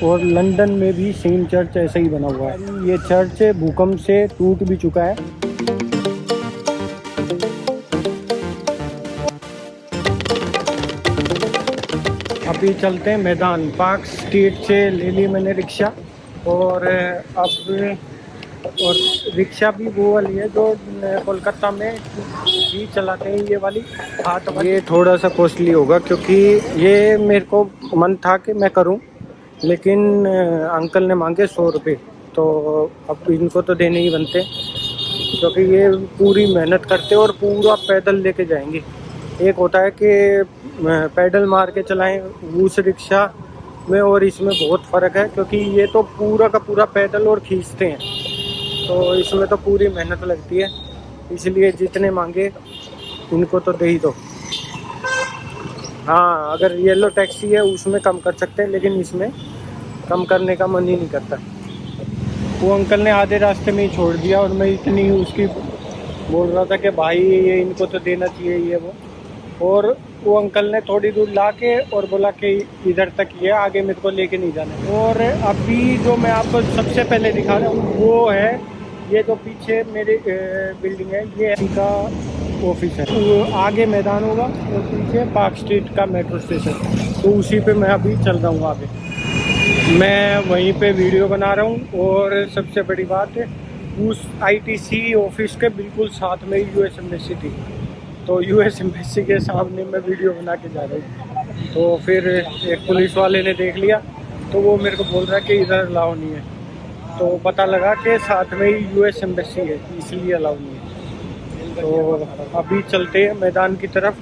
और लंदन में भी सेम चर्च ऐसा ही बना हुआ है। ये चर्च भूकंप से टूट भी चुका है। अभी चलते हैं मैदान। पार्क स्ट्रीट से ले ली मैंने रिक्शा, और अब और रिक्शा भी वो वाली है जो कोलकाता में ही चलाते हैं, ये वाली हाथ वाली। ये थोड़ा सा कॉस्टली होगा क्योंकि ये मेरे को मन था कि मैं करूं, लेकिन अंकल ने मांगे 100 रुपये, तो अब इनको तो देने ही बनते क्योंकि ये पूरी मेहनत करते और पूरा पैदल लेके जाएंगे। एक होता है कि पैडल मार के चलाएं उस रिक्शा में, और इसमें बहुत फ़र्क है क्योंकि ये तो पूरा का पूरा पैदल और खींचते हैं, तो इसमें तो पूरी मेहनत लगती है। इसलिए जितने मांगे इनको तो दे ही दो। हाँ, अगर येलो टैक्सी है उसमें कम कर सकते हैं, लेकिन इसमें कम करने का मन ही नहीं करता। वो अंकल ने आधे रास्ते में ही छोड़ दिया, और मैं इतनी उसकी बोल रहा था कि भाई ये इनको तो देना चाहिए ये वो, और वो अंकल ने थोड़ी दूर ला के और बोला कि इधर तक ये, आगे मेरे को लेके नहीं जाना। और अभी जो मैं आपको सबसे पहले दिखा रहा हूँ वो है ये जो पीछे मेरी बिल्डिंग है, ये का ऑफिस है। तो आगे मैदान होगा और पीछे पार्क स्ट्रीट का मेट्रो स्टेशन, तो उसी पे मैं अभी चल रहा हूँ आगे। मैं वहीं पे वीडियो बना रहा हूँ, और सबसे बड़ी बात है उस आईटीसी ऑफिस के बिल्कुल साथ में यूएस एम्बेसी थी, तो यूएस एम्बेसी के सामने मैं वीडियो बना के जा रहा हूँ। तो फिर एक पुलिस वाले ने देख लिया, तो वो मेरे को बोल रहा है कि इधर अलाउ नहीं है, तो पता लगा कि साथ में ही यूएस एम्बेसी है, इसलिए अलाउ नहीं है। तो अभी चलते हैं मैदान की तरफ,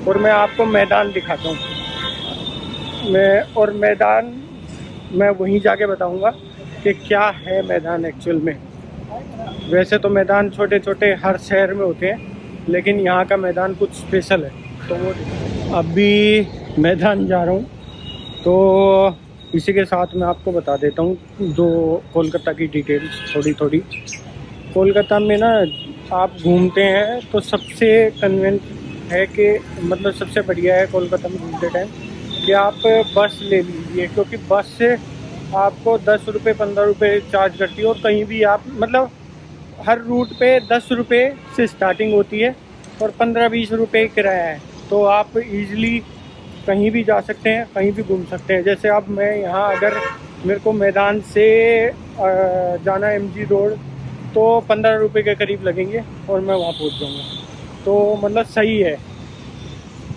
और मैं आपको मैदान दिखाता हूँ। मैदान मैं वहीं जाके बताऊँगा कि क्या है मैदान एक्चुअल में। वैसे तो मैदान छोटे छोटे हर शहर में होते हैं, लेकिन यहाँ का मैदान कुछ स्पेशल है, तो वो अभी मैदान जा रहा हूँ। तो इसी के साथ मैं आपको बता देता हूँ जो कोलकाता की डिटेल्स थोड़ी। कोलकाता में ना आप घूमते हैं तो सबसे कन्वेंट है कि मतलब सबसे बढ़िया है कोलकाता में घूमते टाइम कि आप बस ले लीजिए, क्योंकि बस से आपको 10 रुपये 15 रुपये चार्ज करती है, और कहीं भी आप मतलब हर रूट पे 10 रुपये से स्टार्टिंग होती है और 15-20 रुपये किराया है, तो आप इजीली कहीं भी जा सकते हैं, कहीं भी घूम सकते हैं। जैसे अब मैं यहाँ अगर मेरे को मैदान से जाना एमजी रोड, तो 15 रुपये के करीब लगेंगे और मैं वहाँ पहुँच जाऊँगा। तो मतलब सही है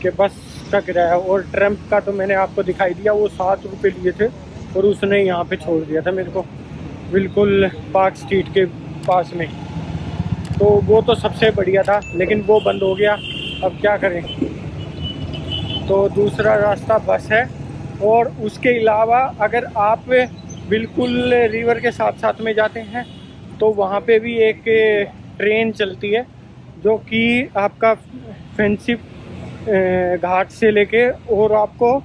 कि बस का किराया, और ट्रैम्प का तो मैंने आपको दिखाई दिया, वो 7 रुपये लिए थे और उसने यहाँ पे छोड़ दिया था मेरे को बिल्कुल पार्क स्ट्रीट के पास में, तो वो तो सबसे बढ़िया था, लेकिन वो बंद हो गया। अब क्या करें, तो दूसरा रास्ता बस है। और उसके अलावा अगर आप बिल्कुल रिवर के साथ साथ में जाते हैं तो वहाँ पे भी एक ट्रेन चलती है जो कि आपका फैंसी घाट से लेके और आपको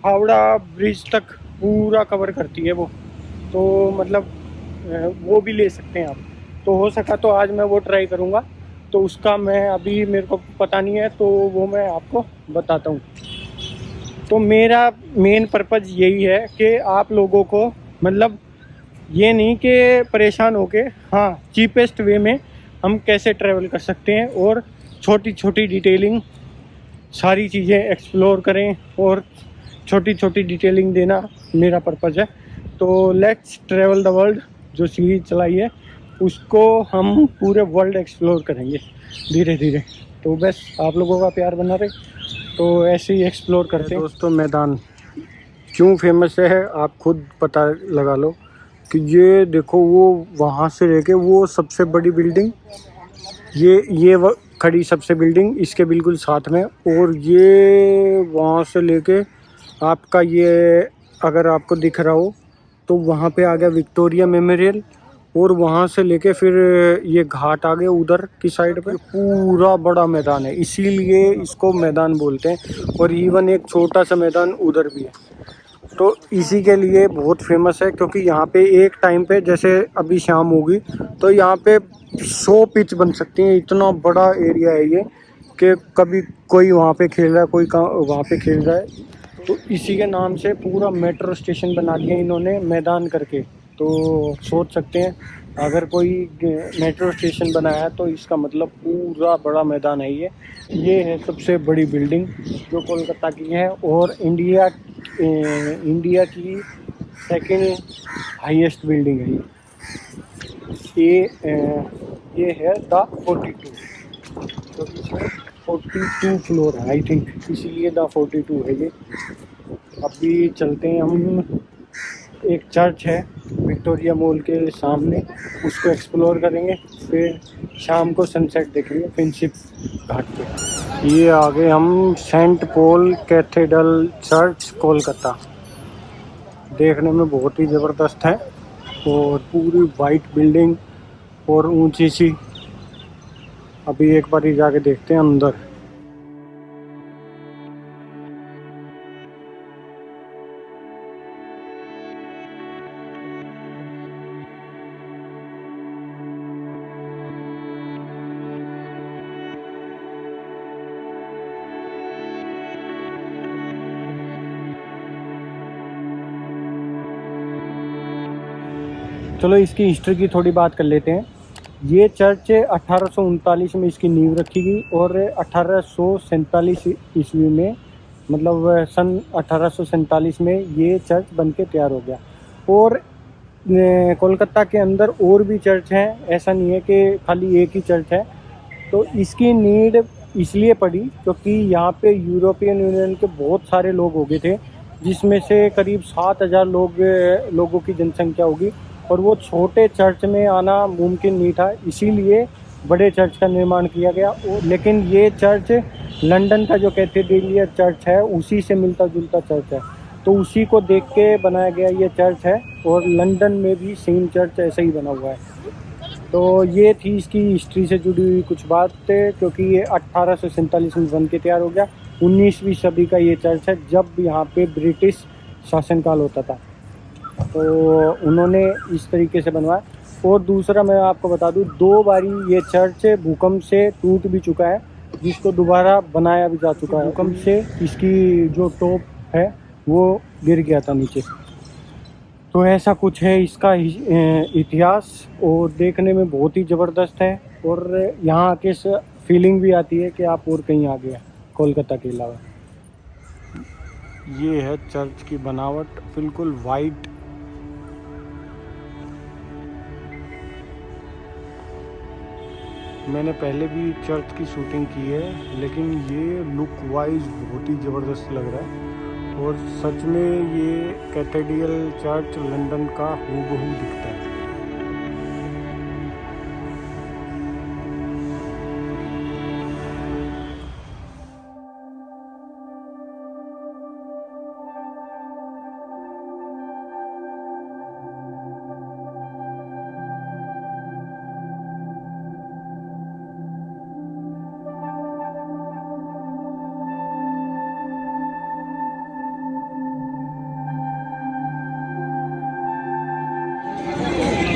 हावड़ा ब्रिज तक पूरा कवर करती है वो, तो मतलब वो भी ले सकते हैं आप। तो हो सका तो आज मैं वो ट्राई करूँगा, तो उसका मैं अभी मेरे को पता नहीं है, तो वो मैं आपको बताता हूँ। तो मेरा मेन पर्पज़ यही है कि आप लोगों को मतलब ये नहीं कि परेशान होके, हाँ चीपेस्ट वे में हम कैसे ट्रैवल कर सकते हैं और छोटी छोटी डिटेलिंग सारी चीज़ें एक्सप्लोर करें, और छोटी छोटी डिटेलिंग देना मेरा पर्पज़ है। तो लेट्स ट्रैवल द वर्ल्ड जो सीरीज चलाई है उसको हम पूरे वर्ल्ड एक्सप्लोर करेंगे धीरे धीरे। तो बस आप लोगों का प्यार बना रहे, तो ऐसे ही एक्सप्लोर करते हैं। दोस्तों मैदान क्यों फेमस है आप खुद पता लगा लो कि ये देखो वो वहाँ से लेके वो सबसे बड़ी बिल्डिंग, ये खड़ी सबसे बिल्डिंग इसके बिल्कुल साथ में, और ये वहाँ से लेके आपका ये अगर आपको दिख रहा हो तो वहाँ पे आ गया विक्टोरिया मेमोरियल, और वहाँ से लेके फिर ये घाट आ गए उधर की साइड पे। पूरा बड़ा मैदान है, इसीलिए इसको मैदान बोलते हैं, और इवन एक छोटा सा मैदान उधर भी है, तो इसी के लिए बहुत फेमस है। क्योंकि यहाँ पे एक टाइम पे जैसे अभी शाम होगी तो यहाँ पे 100 पिच बन सकती हैं, इतना बड़ा एरिया है ये कि कभी कोई वहाँ पे खेल रहा है, कोई वहाँ पे खेल रहा है। तो इसी के नाम से पूरा मेट्रो स्टेशन बना दिया इन्होंने मैदान करके। तो सोच सकते हैं अगर कोई मेट्रो स्टेशन बनाया है तो इसका मतलब पूरा बड़ा मैदान है ये है सबसे बड़ी बिल्डिंग जो कोलकाता की है और इंडिया की सेकंड हाईएस्ट बिल्डिंग है ये है द 42। तो इसमें 42 फ्लोर है आई थिंक, इसीलिए द 42 है ये। अभी चलते हैं हम, एक चर्च है विक्टोरिया मॉल के सामने, उसको एक्सप्लोर करेंगे, फिर शाम को सनसेट देखेंगे फ्रेंडशिप घाट पे। ये आगे हम Saint Paul Cathedral church Kolkata, देखने में बहुत ही ज़बरदस्त है और पूरी वाइट बिल्डिंग और ऊंची सी। अभी एक बार ही जाके देखते हैं अंदर। चलो इसकी हिस्ट्री की थोड़ी बात कर लेते हैं। ये चर्च 1839 में इसकी नींव रखी गई और 1847 ईस्वी में, मतलब सन 1847 में ये चर्च बन के तैयार हो गया। और कोलकाता के अंदर और भी चर्च हैं, ऐसा नहीं है कि खाली एक ही चर्च है। तो इसकी नीड इसलिए पड़ी क्योंकि यहाँ पे यूरोपियन यूनियन के बहुत सारे लोग हो गए थे, जिसमें से करीब 7000 लोगों की जनसंख्या होगी और वो छोटे चर्च में आना मुमकिन नहीं था, इसीलिए बड़े चर्च का निर्माण किया गया। लेकिन ये चर्च लंदन का जो कैथेड्रल चर्च है उसी से मिलता जुलता चर्च है, तो उसी को देख के बनाया गया ये चर्च है। और लंदन में भी सेम चर्च ऐसा ही बना हुआ है। तो ये थी इसकी हिस्ट्री से जुड़ी हुई कुछ बात, क्योंकि ये 1847 में बन के तैयार हो गया। 19वीं सदी का ये चर्च है जब यहाँ पे ब्रिटिश शासनकाल होता था, तो उन्होंने इस तरीके से बनवाया। और दूसरा मैं आपको बता दूं, 2 बारी ये चर्च भूकंप से टूट भी चुका है, जिसको दोबारा बनाया भी जा चुका है। भूकंप से इसकी जो टॉप है वो गिर गया था नीचे। तो ऐसा कुछ है इसका इतिहास, और देखने में बहुत ही ज़बरदस्त है और यहाँ आके फीलिंग भी आती है कि आप और कहीं आ गए कोलकाता के अलावा। ये है चर्च की बनावट, बिल्कुल वाइट। मैंने पहले भी चर्च की शूटिंग की है, लेकिन ये लुक वाइज बहुत ही ज़बरदस्त लग रहा है और सच में ये कैथेड्रल चर्च लंदन का हूबहू दिखता है।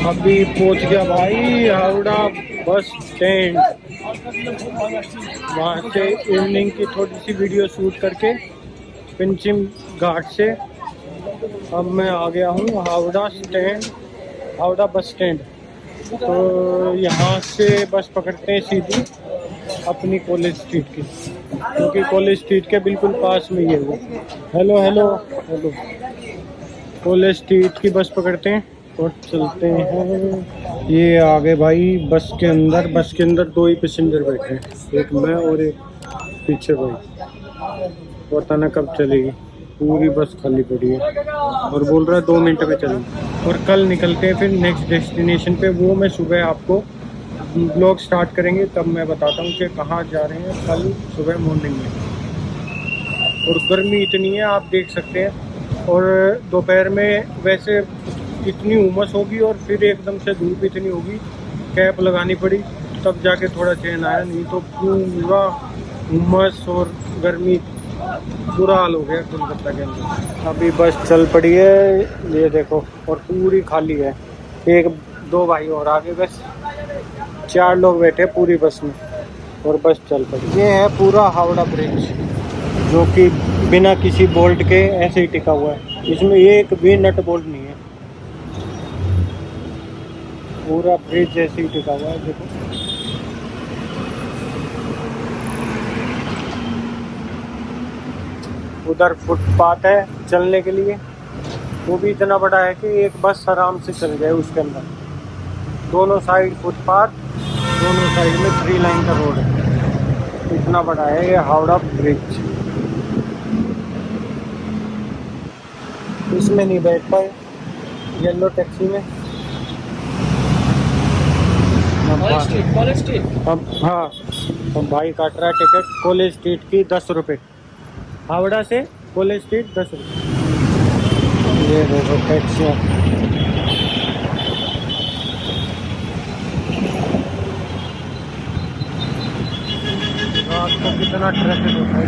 अभी पहुंच गया भाई हावड़ा बस स्टैंड। वहाँ से इवनिंग की थोड़ी सी वीडियो शूट करके पंचिम घाट से अब मैं आ गया हूँ Howrah stand, Howrah bus stand. तो यहाँ से बस पकड़ते हैं सीधी अपनी कॉलेज स्ट्रीट की, क्योंकि कॉलेज स्ट्रीट के बिल्कुल पास में ही है वो। Hello hello hello, college street की बस पकड़ते हैं और चलते हैं। ये आ गए भाई बस के अंदर। बस के अंदर 2 ही पैसेंजर बैठे हैं, एक मैं और एक पीछे भाई। पता ना कब चलेगी, पूरी बस खाली पड़ी है और बोल रहा है 2 मिनट में चलेगी। और कल निकलते हैं फिर नेक्स्ट डेस्टिनेशन पे, वो मैं सुबह आपको ब्लॉग स्टार्ट करेंगे तब मैं बताता हूँ कि कहाँ जा रहे हैं कल सुबह मॉर्निंग में। और गर्मी इतनी है आप देख सकते हैं, और दोपहर में वैसे इतनी उमस होगी और फिर एकदम से धूप इतनी होगी, कैप लगानी पड़ी तब जाके थोड़ा चैन आया, नहीं तो पूरा उमस और गर्मी बुरा हाल हो गया कोलकाता के अंदर। अभी बस चल पड़ी है ये देखो, और पूरी खाली है। 1-2 भाई और आगे, बस 4 लोग बैठे पूरी बस में और बस चल पड़ी। ये है पूरा हावड़ा ब्रिज, जो कि बिना किसी बोल्ट के ऐसे ही टिका हुआ है, इसमें एक भी नट बोल्ट नहीं है, पूरा ब्रिज जैसे ही टिका हुआ है। देखो उधर फुटपाथ है चलने के लिए, वो भी इतना बड़ा है कि एक बस आराम से चल जाए उसके अंदर। दोनों साइड फुटपाथ, दोनों साइड में 3 लाइन का रोड है, इतना बड़ा है ये हावड़ा ब्रिज। इसमें नहीं बैठ पाए येलो टैक्सी में। कॉलेज स्ट्रीट अब हाँ, अब भाई काट रहा है टिकट कॉलेज स्ट्रीट की 10 रुपये, हावड़ा से कॉलेज स्ट्रीट 10 रुपये। ये देखो टैक्सियाँ, रात को कितना ट्रैफिक होता है।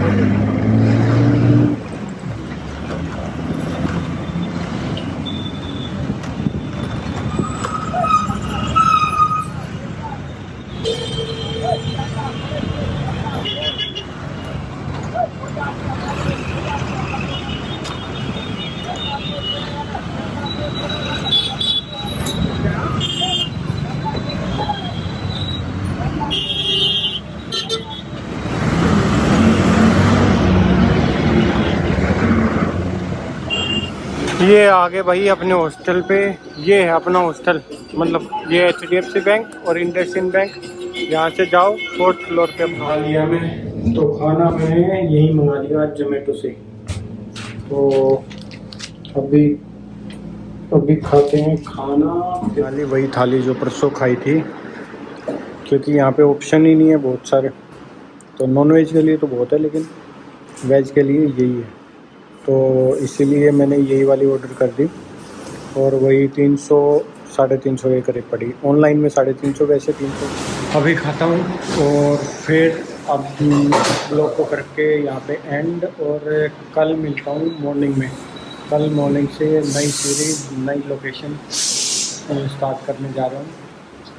ये आगे भाई अपने हॉस्टल पे, ये है अपना हॉस्टल, मतलब ये HDFC बैंक और इंडसइंड बैंक। यहाँ से जाओ 4th फ्लोर पे खा लिया मैं, तो खाना मैंने यही मंगा लिया जोमेटो से। तो अभी खाते हैं खाना। थाली वही थाली जो परसों खाई थी, क्योंकि यहाँ पे ऑप्शन ही नहीं है बहुत सारे। तो नॉन वेज के लिए तो बहुत है, लेकिन वेज के लिए यही है, तो इसीलिए मैंने यही वाली ऑर्डर कर दी। और वही 300 350 के करीब पड़ी, ऑनलाइन में 350, वैसे 300। अभी खाता हूँ और फिर अब ब्लॉग को करके यहाँ पे एंड, और कल मिलता हूँ मॉर्निंग में। कल मॉर्निंग से नई सीरीज, नई लोकेशन स्टार्ट करने जा रहा हूँ।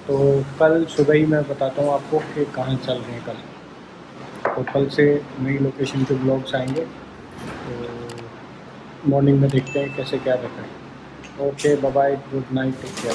तो कल सुबह ही मैं बताता हूँ आपको कि कहाँ चल रहे हैं कल। तो कल से नई लोकेशन के ब्लॉग्स आएंगे, तो मॉर्निंग में देखते हैं कैसे क्या रहता है। Okay, bye bye, good night, take care.